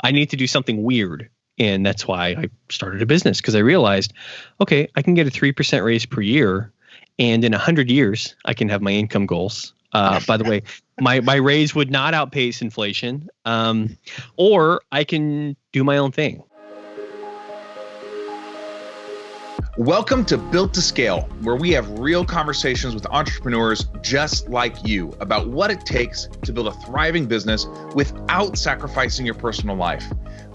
I need to do something weird. And that's why I started a business, because I realized, okay, I can get a 3% raise per year. And in 100 years, I can have my income goals. By the way, my raise would not outpace inflation, or I can do my own thing. Welcome to Built to Scale, where we have real conversations with entrepreneurs just like you about what it takes to build a thriving business without sacrificing your personal life.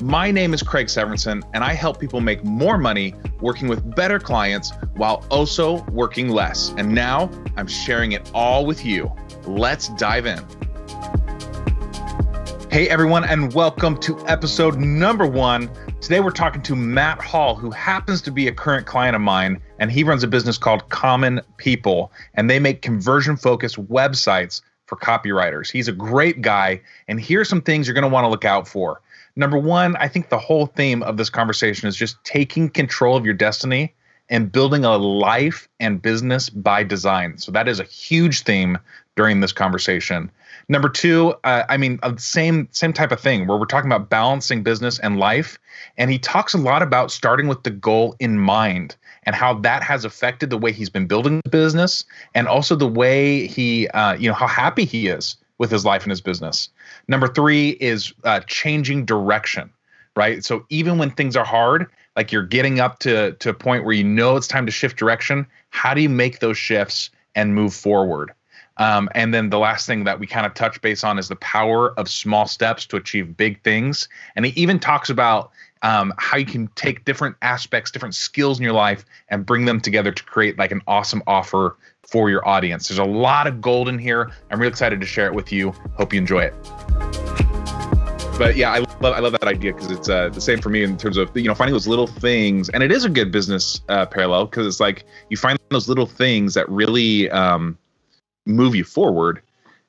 My name is Craig Severinsen, and I help people make more money working with better clients while also working less. And now I'm sharing it all with you. Let's dive in. Hey everyone, and welcome to episode number 1. Today we're talking to Matt Hall, who happens to be a current client of mine, and he runs a business called Common People, and they make conversion-focused websites for copywriters. He's a great guy, and here's some things you're going to want to look out for. Number 1, I think the whole theme of this conversation is just taking control of your destiny and building a life and business by design. So that is a huge theme during this conversation. Number 2, same type of thing where we're talking about balancing business and life. And he talks a lot about starting with the goal in mind and how that has affected the way he's been building the business, and also the way he, how happy he is with his life and his business. Number 3 is changing direction, right? So even when things are hard, like you're getting up to a point where you know it's time to shift direction, how do you make those shifts and move forward? And then the last thing that we kind of touch base on is the power of small steps to achieve big things. And he even talks about how you can take different aspects, different skills in your life and bring them together to create like an awesome offer for your audience. There's a lot of gold in here. I'm really excited to share it with you. Hope you enjoy it. But yeah, I love that idea, because it's the same for me in terms of, finding those little things. And it is a good business parallel, because it's like you find those little things that really move you forward,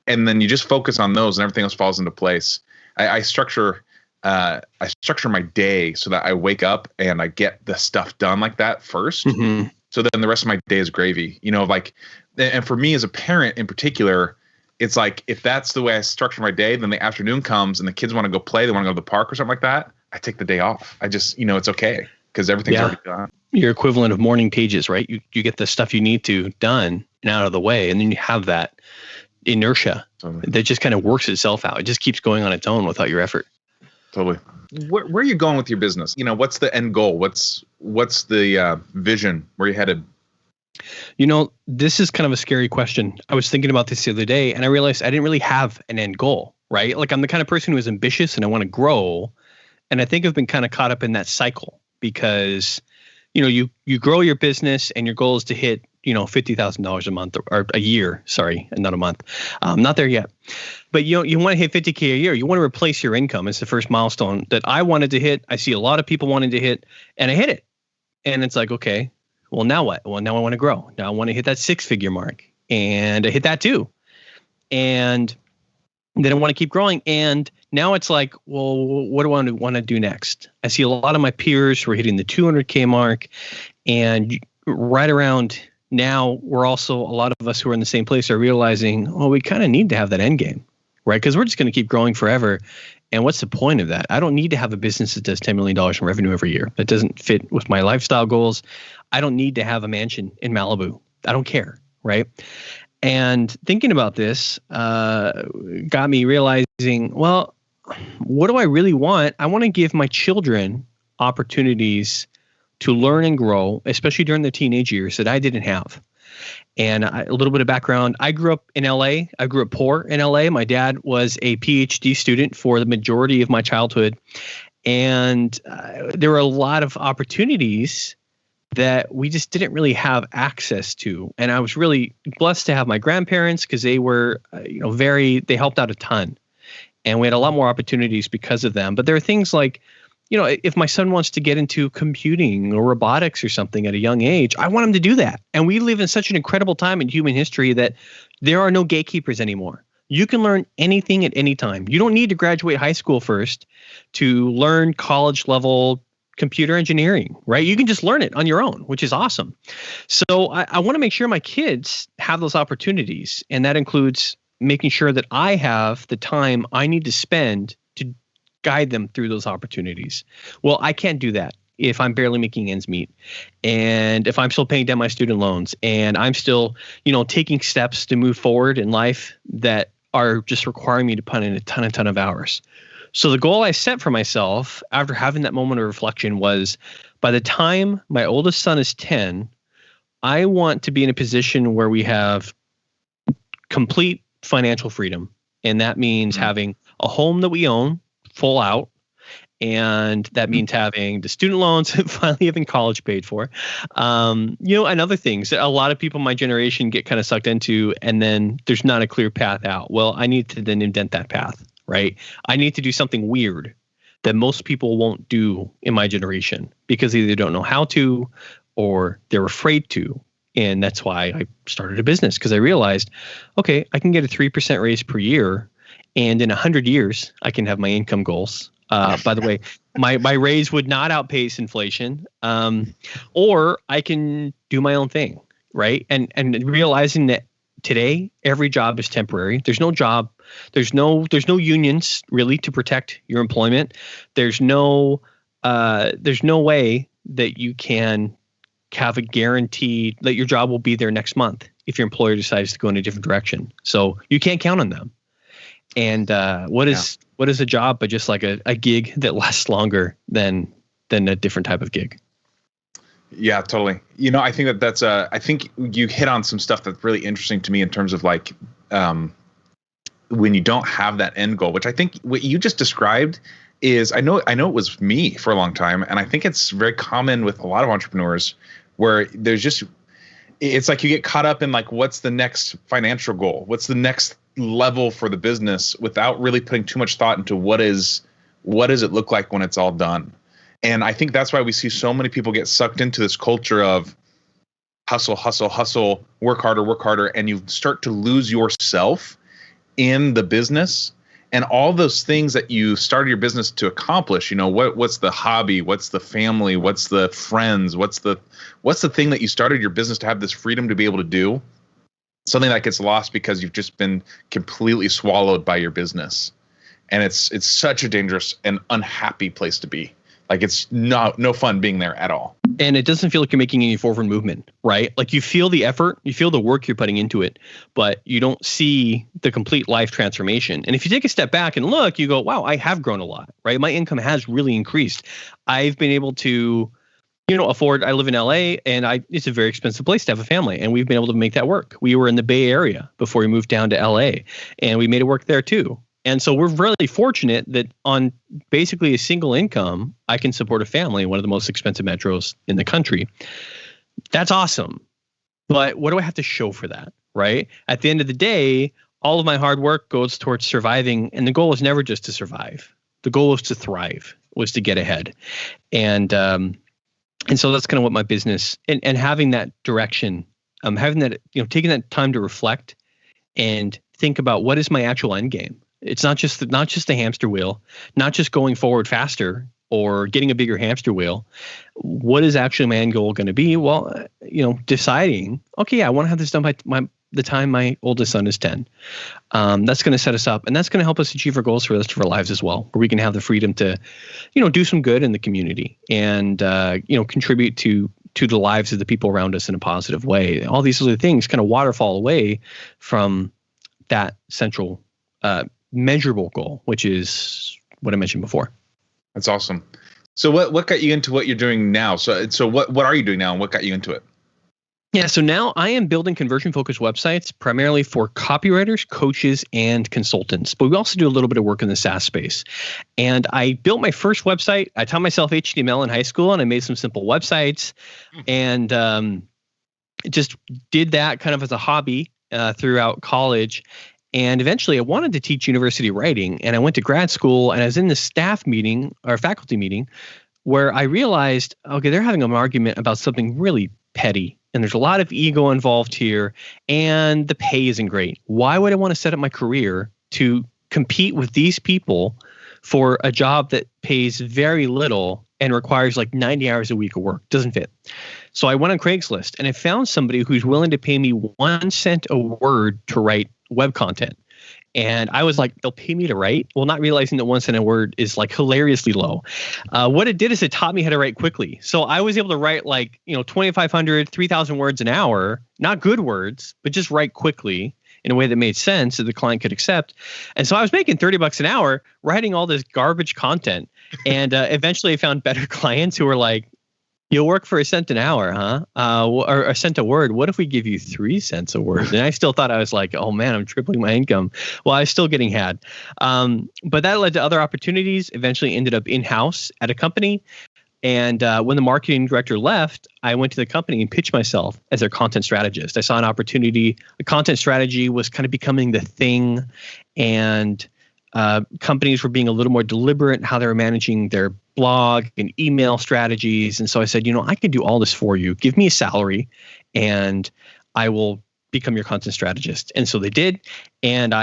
and then you just focus on those and everything else falls into place. I structure my day so that I wake up and I get the stuff done like that first. Mm-hmm. So then the rest of my day is gravy, and for me as a parent in particular, it's like, if that's the way I structure my day, then the afternoon comes and the kids want to go play, they want to go to the park or something like that, I take the day off. I just, it's okay, because everything's already done. Your equivalent of morning pages, right? You get the stuff you need to done and out of the way, and then you have that inertia that just kind of works itself out. It just keeps going on its own without your effort. Totally. Where are you going with your business? What's the end goal? What's the vision? Where are you headed? This is kind of a scary question. I was thinking about this the other day, and I realized I didn't really have an end goal, right? Like, I'm the kind of person who is ambitious and I want to grow. And I think I've been kind of caught up in that cycle, because, you grow your business and your goal is to hit, $50,000 a month or a year. Sorry, not a month. Not there yet. But you want to hit 50K a year. You want to replace your income. It's the first milestone that I wanted to hit. I see a lot of people wanting to hit, and I hit it. And it's like, okay, well, now what? Well, now I want to grow. Now I want to hit that 6-figure mark, and I hit that too. And then I want to keep growing. And now it's like, well, what do I want to do next? I see a lot of my peers who are hitting the 200K mark, and right around now, we're also, a lot of us who are in the same place are realizing, well, we kind of need to have that end game, right? Because we're just going to keep growing forever. And what's the point of that? I don't need to have a business that does $10 million in revenue every year. That doesn't fit with my lifestyle goals. I don't need to have a mansion in Malibu. I don't care, right? And thinking about this got me realizing, well, what do I really want? I want to give my children opportunities to learn and grow, especially during their teenage years, that I didn't have. And a little bit of background, I grew up in LA. I grew up poor in LA. My dad was a PhD student for the majority of my childhood. And there were a lot of opportunities that we just didn't really have access to. And I was really blessed to have my grandparents, because they were, they helped out a ton. And we had a lot more opportunities because of them. But there are things like, if my son wants to get into computing or robotics or something at a young age, I want him to do that. And we live in such an incredible time in human history that there are no gatekeepers anymore. You can learn anything at any time. You don't need to graduate high school first to learn college level computer engineering, right? You can just learn it on your own, which is awesome. So I want to make sure my kids have those opportunities. And that includes making sure that I have the time I need to spend guide them through those opportunities. Well, I can't do that if I'm barely making ends meet, and if I'm still paying down my student loans, and I'm still, taking steps to move forward in life that are just requiring me to put in a ton of hours. So the goal I set for myself after having that moment of reflection was, by the time my oldest son is 10, I want to be in a position where we have complete financial freedom. And that means having a home that we own full out. And that means having the student loans finally having college paid for. And other things that a lot of people in my generation get kind of sucked into, and then there's not a clear path out. Well, I need to then indent that path, right? I need to do something weird that most people won't do in my generation because they either don't know how to or they're afraid to. And that's why I started a business, because I realized, okay, I can get a 3% raise per year, and in 100 years, I can have my income goals. By the way, my raise would not outpace inflation, or I can do my own thing, right? And realizing that today every job is temporary. There's no job. There's no unions really to protect your employment. There's no way that you can have a guarantee that your job will be there next month if your employer decides to go in a different direction. So you can't count on them. And what is a job but just like a gig that lasts longer than a different type of gig? Yeah, totally. I think that's I think you hit on some stuff that's really interesting to me in terms of like when you don't have that end goal, which I think what you just described is, I know it was me for a long time, and I think it's very common with a lot of entrepreneurs where it's like you get caught up in like, what's the next financial goal? What's the next level for the business, without really putting too much thought into what does it look like when it's all done. And I think that's why we see so many people get sucked into this culture of hustle, work harder, and you start to lose yourself in the business. And all those things that you started your business to accomplish, what's the hobby, what's the family, what's the friends, what's the thing that you started your business to have this freedom to be able to do? Something that gets lost because you've just been completely swallowed by your business. And it's such a dangerous and unhappy place to be. Like, it's no fun being there at all. And it doesn't feel like you're making any forward movement, right? Like, you feel the effort, you feel the work you're putting into it, but you don't see the complete life transformation. And if you take a step back and look, you go, wow, I have grown a lot, right? My income has really increased. I've been able to, afford, I live in LA, and it's a very expensive place to have a family, and we've been able to make that work. We were in the Bay Area before we moved down to LA, and we made it work there too. And so we're really fortunate that on basically a single income, I can support a family in one of the most expensive metros in the country. That's awesome. But what do I have to show for that, right? At the end of the day, all of my hard work goes towards surviving. And the goal was never just to survive. The goal was to thrive, was to get ahead. And so that's kind of what my business and having that direction, having that, taking that time to reflect and think about what is my actual end game. It's not just the hamster wheel, not just going forward faster or getting a bigger hamster wheel. What is actually my end goal going to be? Well, deciding, okay, I want to have this done by the time my oldest son is 10. That's going to set us up, and that's going to help us achieve our goals for the rest of our lives as well, where we can have the freedom to, do some good in the community and, contribute to the lives of the people around us in a positive way. All these other things kind of waterfall away from that central measurable goal, which is what I mentioned before. That's awesome. So what got you into what you're doing now? So what are you doing now, and what got you into it? Yeah, so now I am building conversion-focused websites primarily for copywriters, coaches, and consultants. But we also do a little bit of work in the SaaS space. And I built my first website. I taught myself HTML in high school, and I made some simple websites, and just did that kind of as a hobby throughout college. And eventually I wanted to teach university writing, and I went to grad school, and I was in the staff meeting or faculty meeting where I realized, okay, they're having an argument about something really petty, and there's a lot of ego involved here, and the pay isn't great. Why would I want to set up my career to compete with these people for a job that pays very little and requires like 90 hours a week of work? Doesn't fit. So I went on Craigslist, and I found somebody who's willing to pay me 1 cent a word to write web content. And I was like, they'll pay me to write? Well, not realizing that 1 cent a word is like hilariously low. What it did is it taught me how to write quickly. So I was able to write like, 2,500, 3,000 words an hour, not good words, but just write quickly in a way that made sense that the client could accept. And so I was making $30 an hour writing all this garbage content. And eventually I found better clients who were like, you'll work for 1 cent an hour, huh? Or 1 cent a word. What if we give you 3 cents a word? And I still thought, I was like, oh man, I'm tripling my income. Well, I was still getting had. But that led to other opportunities, eventually ended up in-house at a company. And when the marketing director left, I went to the company and pitched myself as their content strategist. I saw an opportunity. The content strategy was kind of becoming the thing. And companies were being a little more deliberate in how they were managing their blog and email strategies. And so I said, I can do all this for you. Give me a salary and I will become your content strategist. And so they did. And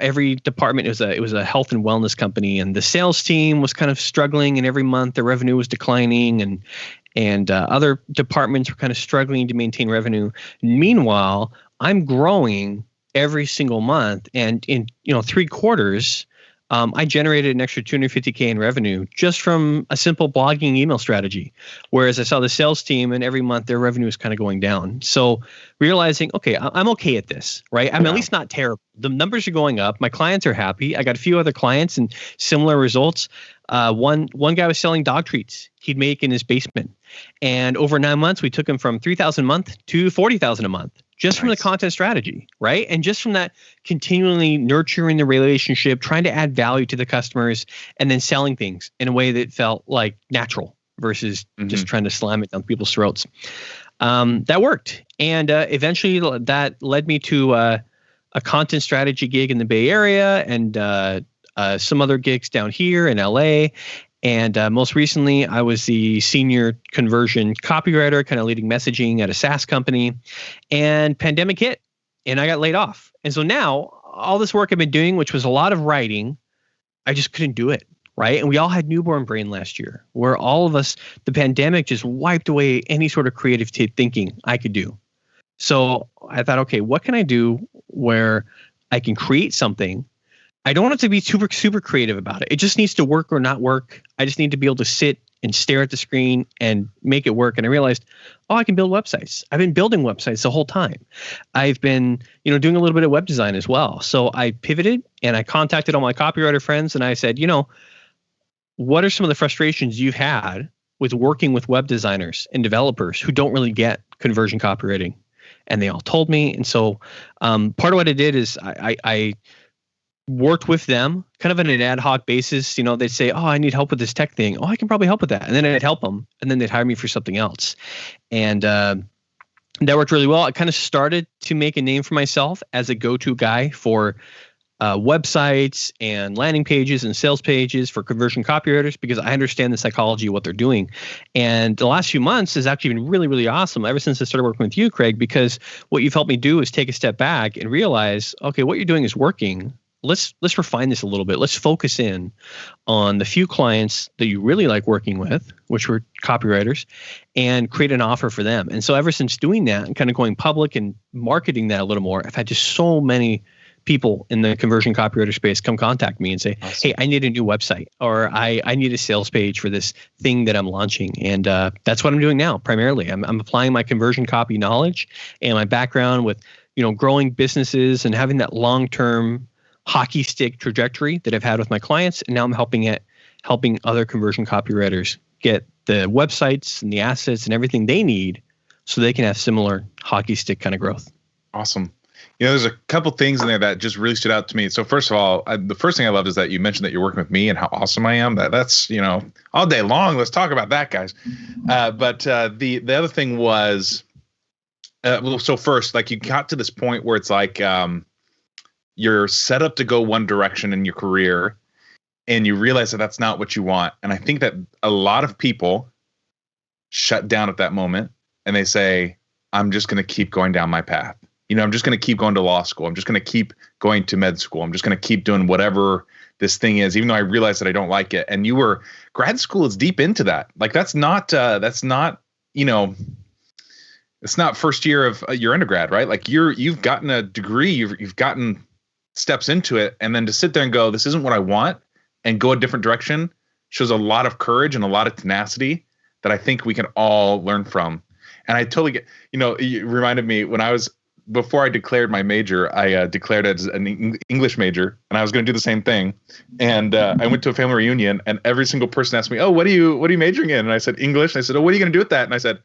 every department, it was a health and wellness company, and the sales team was kind of struggling, and every month the revenue was declining, and other departments were kind of struggling to maintain revenue. Meanwhile, I'm growing every single month, and in 3 quarters, I generated an extra $250K in revenue just from a simple blogging email strategy. Whereas I saw the sales team, and every month their revenue is kind of going down. So realizing, okay, I'm okay at this, right? I'm at least not terrible. The numbers are going up. My clients are happy. I got a few other clients and similar results. One guy was selling dog treats he'd make in his basement. And over 9 months, we took him from $3,000 a month to $40,000 a month. Just from the content strategy, right? And just from that continually nurturing the relationship, trying to add value to the customers, and then selling things in a way that felt like natural versus just trying to slam it down people's throats. That worked. And eventually that led me to a content strategy gig in the Bay Area and some other gigs down here in LA. And most recently, I was the senior conversion copywriter, kind of leading messaging at a SaaS company. And pandemic hit, and I got laid off. And so now, all this work I've been doing, which was a lot of writing, I just couldn't do it, right? And we all had newborn brain last year, where all of us, the pandemic just wiped away any sort of creative thinking I could do. So I thought, okay, what can I do where I can create something? I don't want it to be super creative about it. It just needs to work or not work. I just need to be able to sit and stare at the screen and make it work. And I realized, I can build websites. I've been building websites the whole time. I've been, doing a little bit of web design as well. So I pivoted and I contacted all my copywriter friends and I said, what are some of the frustrations you've had with working with web designers and developers who don't really get conversion copywriting? And they all told me. And so part of what I did is I worked with them kind of on an ad hoc basis. They'd say, I need help with this tech thing. I can probably help with that. And then I'd help them. And then they'd hire me for something else. And that worked really well. I kind of started to make a name for myself as a go-to guy for websites and landing pages and sales pages for conversion copywriters, because I understand the psychology of what they're doing. And the last few months has actually been really, really awesome ever since I started working with you, Craig, because what you've helped me do is take a step back and realize, okay, what you're doing is working. Let's refine this a little bit. Let's focus in on the few clients that you really like working with, which were copywriters, and create an offer for them. And so ever since doing that and kind of going public and marketing that a little more, I've had just so many people in the conversion copywriter space come contact me and say, hey, I need a new website, or I need a sales page for this thing that I'm launching. And that's what I'm doing now primarily. I'm applying my conversion copy knowledge and my background with growing businesses and having that long-term hockey stick trajectory that I've had with my clients. And now I'm helping other conversion copywriters get the websites and the assets and everything they need so they can have similar hockey stick kind of growth. Awesome. There's a couple things in there that just really stood out to me. So first of all, the first thing I loved is that you mentioned that you're working with me and how awesome I am. That's all day long. Let's talk about that, guys. But the other thing was, so first, like, you got to this point where it's like, you're set up to go one direction in your career, and you realize that that's not what you want. And I think that a lot of people shut down at that moment and they say, I'm just going to keep going down my path. I'm just going to keep going to law school. I'm just going to keep going to med school. I'm just going to keep doing whatever this thing is, even though I realize that I don't like it. And grad school is deep into that. Like, it's not first year of your undergrad, right? Like, you've gotten a degree, you've gotten steps into it, and then to sit there and go, this isn't what I want, and go a different direction shows a lot of courage and a lot of tenacity that I think we can all learn from. And I totally get, it reminded me when before I declared my major, I declared as an English major, and I was going to do the same thing. And I went to a family reunion, and every single person asked me, "Oh, what are you majoring in?" And I said English. And I said, "Oh, what are you going to do with that?" And I said,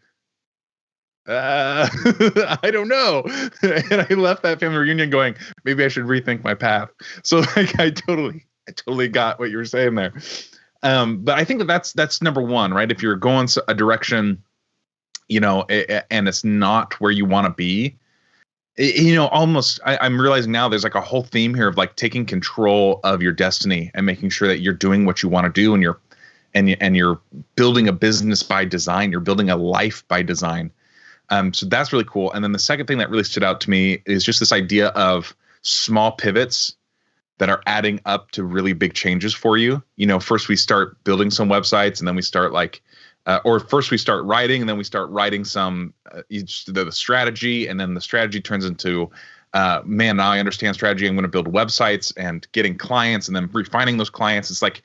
I don't know. And I left that family reunion going, maybe I should rethink my path. So like, I totally got what you were saying there. But I think that's number one, right? If you're going a direction, and it's not where you want to be, almost I'm realizing now there's like a whole theme here of like taking control of your destiny and making sure that you're doing what you want to do, and you're building a business by design. You're building a life by design. So that's really cool. And then the second thing that really stood out to me is just this idea of small pivots that are adding up to really big changes for you. First we start building some websites, and then we start or first we start writing, and then we start writing some the strategy, and then the strategy turns into, now I understand strategy. I'm going to build websites and getting clients, and then refining those clients. It's like,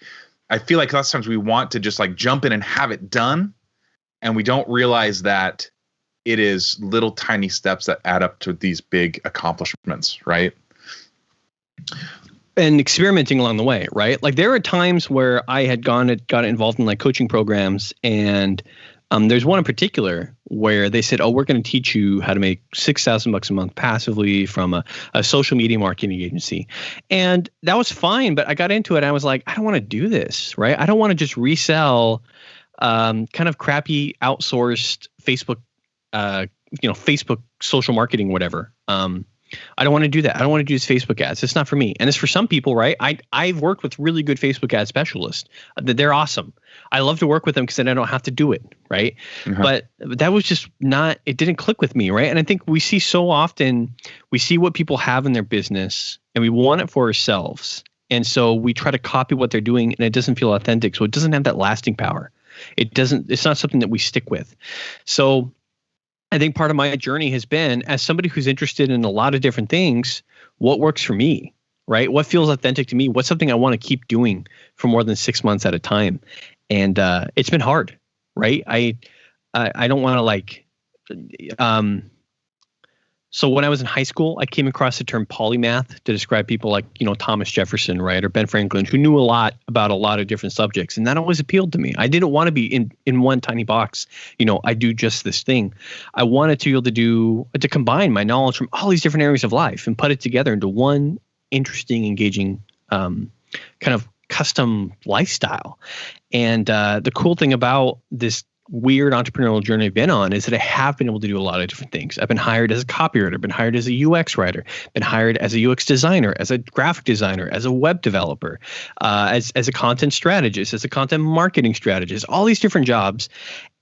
I feel like lots of times we want to just like jump in and have it done, and we don't realize that it is little tiny steps that add up to these big accomplishments, right? And experimenting along the way, right? Like there are times where I had got involved in like coaching programs, and there's one in particular where they said, "Oh, we're going to teach you how to make $6,000 a month passively from a social media marketing agency," and that was fine. But I got into it, and I was like, I don't want to do this, right? I don't want to just resell kind of crappy outsourced Facebook, Facebook social marketing, whatever. I don't want to do that. I don't want to do this Facebook ads. It's not for me. And it's for some people, right? I've worked with really good Facebook ad specialists. They're awesome. I love to work with them because then I don't have to do it, right? Mm-hmm. But that was just it didn't click with me, right? And I think we see so often, we see what people have in their business and we want it for ourselves. And so we try to copy what they're doing, and it doesn't feel authentic. So it doesn't have that lasting power. It's not something that we stick with. So I think part of my journey has been, as somebody who's interested in a lot of different things, what works for me, right? What feels authentic to me? What's something I want to keep doing for more than 6 months at a time? And it's been hard, right? I don't want to so when I was in high school, I came across the term polymath to describe people like, Thomas Jefferson, right? Or Ben Franklin, who knew a lot about a lot of different subjects. And that always appealed to me. I didn't want to be in one tiny box. I do just this thing. I wanted to be able to combine my knowledge from all these different areas of life and put it together into one interesting, engaging, kind of custom lifestyle. And the cool thing about this weird entrepreneurial journey I've been on is that I have been able to do a lot of different things. I've been hired as a copywriter, been hired as a UX writer, been hired as a UX designer, as a graphic designer, as a web developer, as a content strategist, as a content marketing strategist, all these different jobs.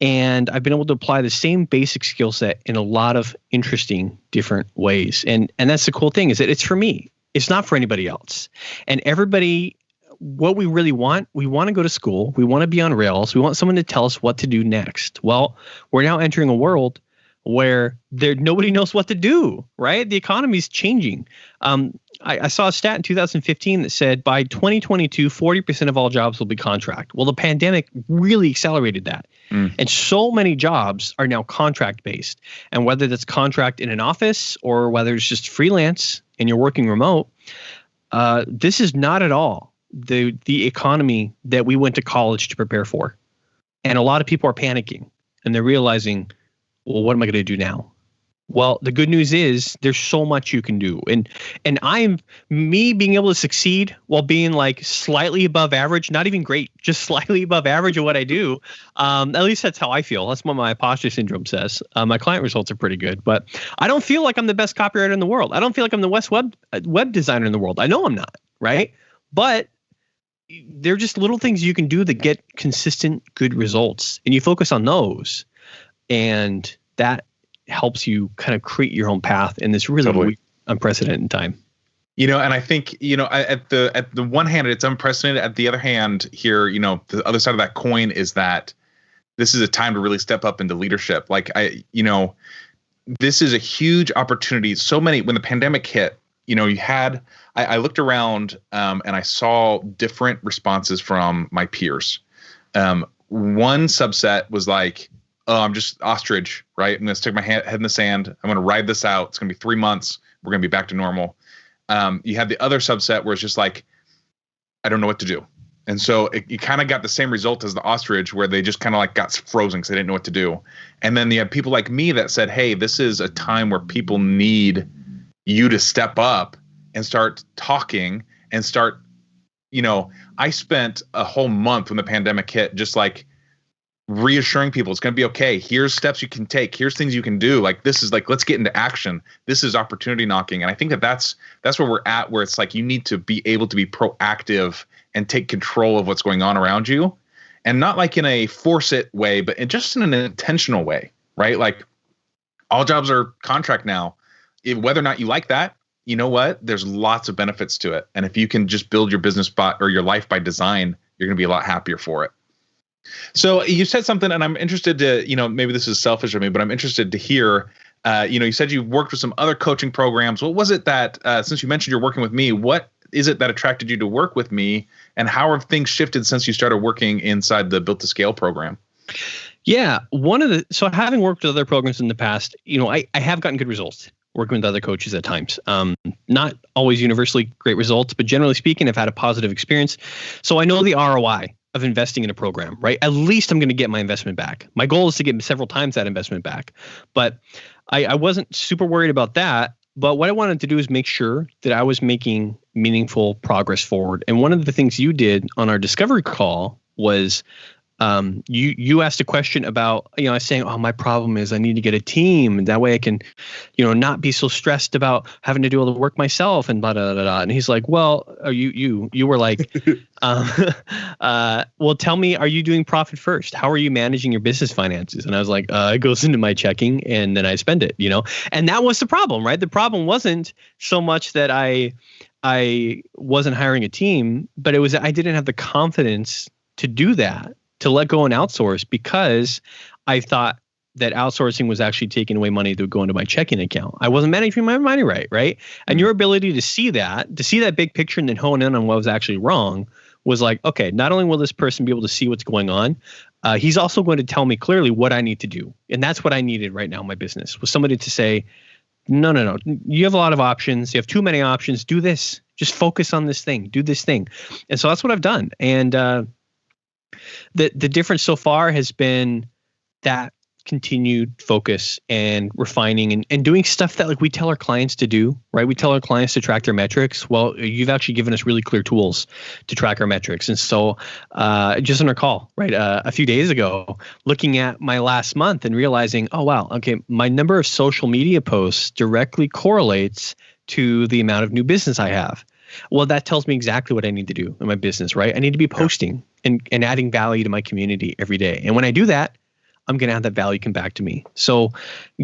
And I've been able to apply the same basic skill set in a lot of interesting different ways. And that's the cool thing, is that it's for me. It's not for anybody else. And everybody, what we really want, we want to go to school. We want to be on rails. We want someone to tell us what to do next. Well, we're now entering a world where nobody knows what to do, right? The economy is changing. I saw a stat in 2015 that said by 2022, 40% of all jobs will be contract. Well, the pandemic really accelerated that. And so many jobs are now contract based. And whether that's contract in an office or whether it's just freelance and you're working remote, this is not at all the economy that we went to college to prepare for. And a lot of people are panicking and they're realizing, well, what am I going to do now? Well, the good news is there's so much you can do. And me being able to succeed while being like slightly above average, not even great, just slightly above average of what I do. At least that's how I feel. That's what my imposter syndrome says. My client results are pretty good, but I don't feel like I'm the best copywriter in the world. I don't feel like I'm the best web designer in the world. I know I'm not, right? But they're just little things you can do that get consistent, good results. And you focus on those. And that helps you kind of create your own path in this really unprecedented time. And I think, at the one hand, it's unprecedented. At the other hand here, the other side of that coin is that this is a time to really step up into leadership. Like this is a huge opportunity. So many, when the pandemic hit, you had, I looked around and I saw different responses from my peers. One subset was like, oh, I'm just ostrich, right? I'm going to stick my head in the sand. I'm going to ride this out. It's going to be 3 months. We're going to be back to normal. You had the other subset where it's just like, I don't know what to do. And so you kind of got the same result as the ostrich, where they just kind of like got frozen because they didn't know what to do. And then you had people like me that said, hey, this is a time where people need you to step up and start talking and start, I spent a whole month when the pandemic hit just like reassuring people it's going to be okay. Here's steps you can take. Here's things you can do. Like, this is like, let's get into action. This is opportunity knocking. And I think that's where we're at, where it's like you need to be able to be proactive and take control of what's going on around you, and not like in a force it way, but just in an intentional way, right? Like, all jobs are contract now. Whether or not you like that, you know what? There's lots of benefits to it. And if you can just build your business or your life by design, you're going to be a lot happier for it. So you said something, and I'm interested to, maybe this is selfish of me, but I'm interested to hear, you said you worked with some other coaching programs. What was it that, since you mentioned you're working with me, what is it that attracted you to work with me, and how have things shifted since you started working inside the Built to Scale program? Yeah. So having worked with other programs in the past, I have gotten good results working with other coaches at times. Not always universally great results, but generally speaking, I've had a positive experience. So I know the ROI of investing in a program, right? At least I'm going to get my investment back. My goal is to get several times that investment back. But I wasn't super worried about that. But what I wanted to do is make sure that I was making meaningful progress forward. And one of the things you did on our discovery call was you asked a question about, I was saying, oh, my problem is I need to get a team. That way I can, not be so stressed about having to do all the work myself and blah, blah, blah, blah. And he's like, well, you were like, well, tell me, are you doing profit first? How are you managing your business finances? And I was like, it goes into my checking and then I spend it, and that was the problem, right? The problem wasn't so much that I wasn't hiring a team, but it was, I didn't have the confidence to do that, to let go and outsource, because I thought that outsourcing was actually taking away money that would go into my checking account. I wasn't managing my money right? And your ability to see that big picture and then hone in on what was actually wrong was like, okay, not only will this person be able to see what's going on, he's also going to tell me clearly what I need to do. And that's what I needed right now in my business, was somebody to say, no, you have a lot of options. You have too many options. Do this. Just focus on this thing. Do this thing. And so that's what I've done. And the difference so far has been that continued focus and refining and doing stuff that like we tell our clients to do, right? We tell our clients to track their metrics. Well, you've actually given us really clear tools to track our metrics. And so just on our call, right, a few days ago, looking at my last month and realizing, oh, wow, okay, my number of social media posts directly correlates to the amount of new business I have. Well, that tells me exactly what I need to do in my business, right? I need to be posting and adding value to my community every day. And when I do that, I'm going to have that value come back to me. So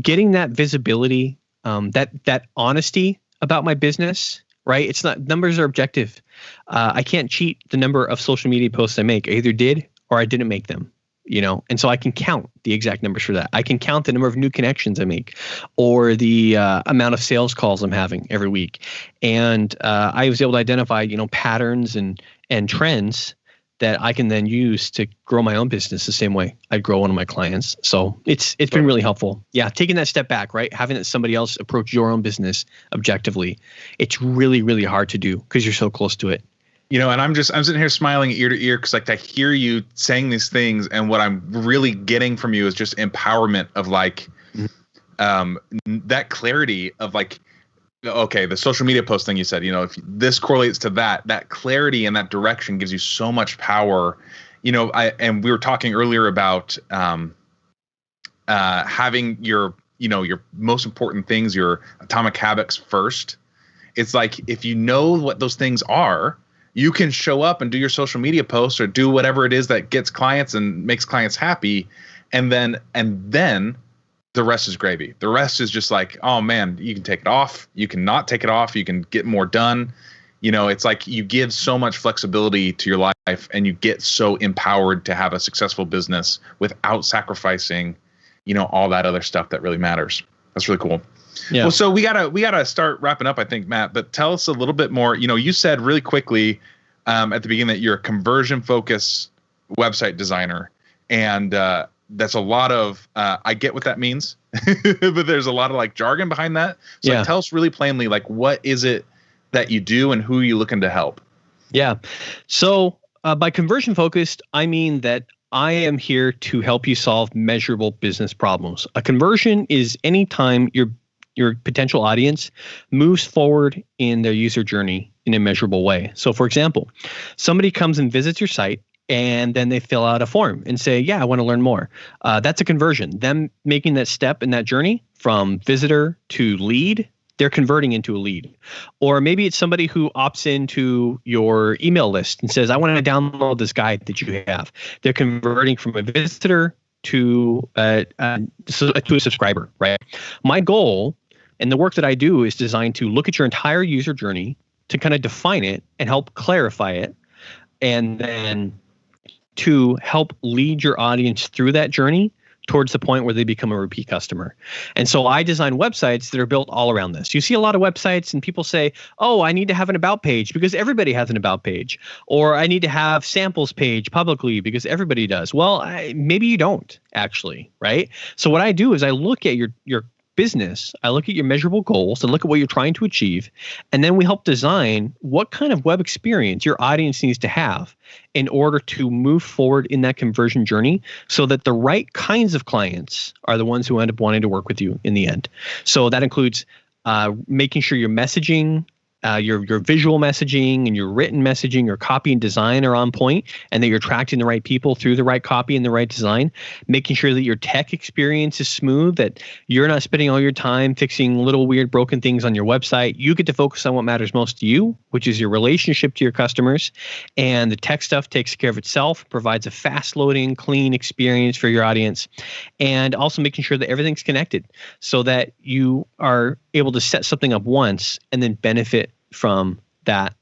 getting that visibility, that honesty about my business, right? It's not, numbers are objective. I can't cheat the number of social media posts I make. I either did or I didn't make them, and so I can count the exact numbers for that. I can count the number of new connections I make or the amount of sales calls I'm having every week. And I was able to identify, patterns and trends that I can then use to grow my own business the same way I'd grow one of my clients. So it's been really helpful. Yeah, taking that step back, right? Having somebody else approach your own business objectively. It's really, really hard to do because you're so close to it. And I'm sitting here smiling ear to ear because like I hear you saying these things, and what I'm really getting from you is just empowerment of like that clarity of like, okay, the social media post thing you said, if this correlates to that clarity and that direction gives you so much power. And we were talking earlier about having your most important things, your atomic habits first. It's like, if you know what those things are, you can show up and do your social media posts or do whatever it is that gets clients and makes clients happy. And then the rest is gravy. The rest is just like, oh man, you can take it off. You can not take it off. You can get more done. It's like you give so much flexibility to your life and you get so empowered to have a successful business without sacrificing, all that other stuff that really matters. That's really cool. Yeah. Well, so we gotta start wrapping up, I think, Matt. But tell us a little bit more. You said really quickly at the beginning that you're a conversion focused website designer, and that's a lot of I get what that means, but there's a lot of like jargon behind that. So like, tell us really plainly, like, what is it that you do and who are you looking to help? Yeah. So by conversion focused, I mean that I am here to help you solve measurable business problems. A conversion is any time your potential audience moves forward in their user journey in a measurable way. So for example, somebody comes and visits your site and then they fill out a form and say, yeah, I want to learn more. That's a conversion. Them making that step in that journey from visitor to lead, they're converting into a lead. Or maybe it's somebody who opts into your email list and says, I want to download this guide that you have. They're converting from a visitor to a subscriber, right? My goal and the work that I do is designed to look at your entire user journey to kind of define it and help clarify it, and then to help lead your audience through that journey towards the point where they become a repeat customer. And so I design websites that are built all around this. You see a lot of websites and people say, oh, I need to have an about page because everybody has an about page. Or I need to have samples page publicly because everybody does. Well, maybe you don't actually, right? So what I do is I look at your business, I look at your measurable goals, I look at what you're trying to achieve, and then we help design what kind of web experience your audience needs to have in order to move forward in that conversion journey so that the right kinds of clients are the ones who end up wanting to work with you in the end. So that includes making sure your messaging, your visual messaging and your written messaging, your copy and design are on point, and that you're attracting the right people through the right copy and the right design, making sure that your tech experience is smooth, that you're not spending all your time fixing little weird broken things on your website. You get to focus on what matters most to you, which is your relationship to your customers, and the tech stuff takes care of itself, provides a fast loading, clean experience for your audience, and also making sure that everything's connected so that you are able to set something up once and then benefit from that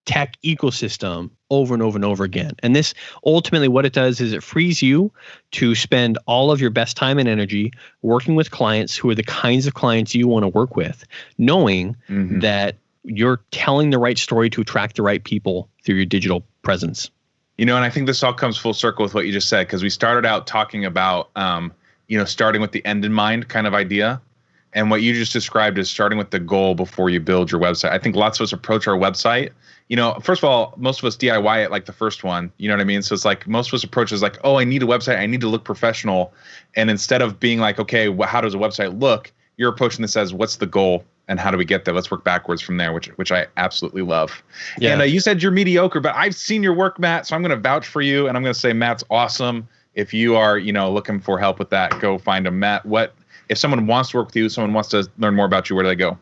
tech ecosystem over and over and over again. And this ultimately what it does is it frees you to spend all of your best time and energy working with clients who are the kinds of clients you want to work with, knowing that you're telling the right story to attract the right people through your digital presence. And I think this all comes full circle with what you just said, because we started out talking about, starting with the end in mind kind of idea. And what you just described is starting with the goal before you build your website. I think lots of us approach our website. First of all, most of us DIY it like the first one. You know what I mean? So it's like most of us approach is like, oh, I need a website. I need to look professional. And instead of being like, okay, how does a website look? You're approaching this as what's the goal and how do we get there? Let's work backwards from there, which I absolutely love. Yeah. And you said you're mediocre, but I've seen your work, Matt. So I'm going to vouch for you. And I'm going to say Matt's awesome. If you are, looking for help with that, go find him. Matt, if someone wants to work with you, someone wants to learn more about you, where do they go?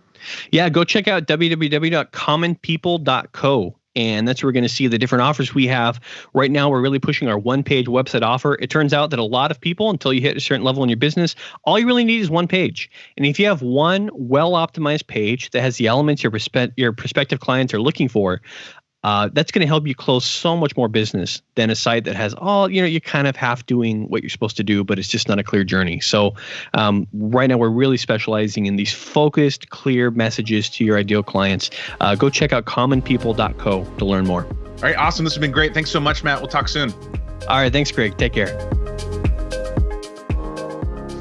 Yeah, go check out www.commonpeople.co. And that's where we're going to see the different offers we have. Right now, we're really pushing our one-page website offer. It turns out that a lot of people, until you hit a certain level in your business, all you really need is one page. And if you have one well-optimized page that has the elements your prospective clients are looking for, that's going to help you close so much more business than a site that has all, you're kind of half doing what you're supposed to do, but it's just not a clear journey. So right now we're really specializing in these focused, clear messages to your ideal clients. Go check out commonpeople.co to learn more. All right. Awesome. This has been great. Thanks so much, Matt. We'll talk soon. All right. Thanks, Greg. Take care.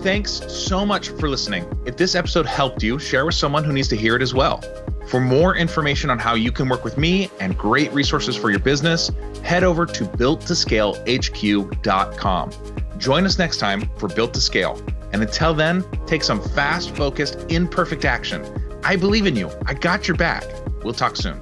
Thanks so much for listening. If this episode helped you, share with someone who needs to hear it as well. For more information on how you can work with me and great resources for your business, head over to builttoscalehq.com. Join us next time for Built to Scale. And until then, take some fast, focused, imperfect action. I believe in you. I got your back. We'll talk soon.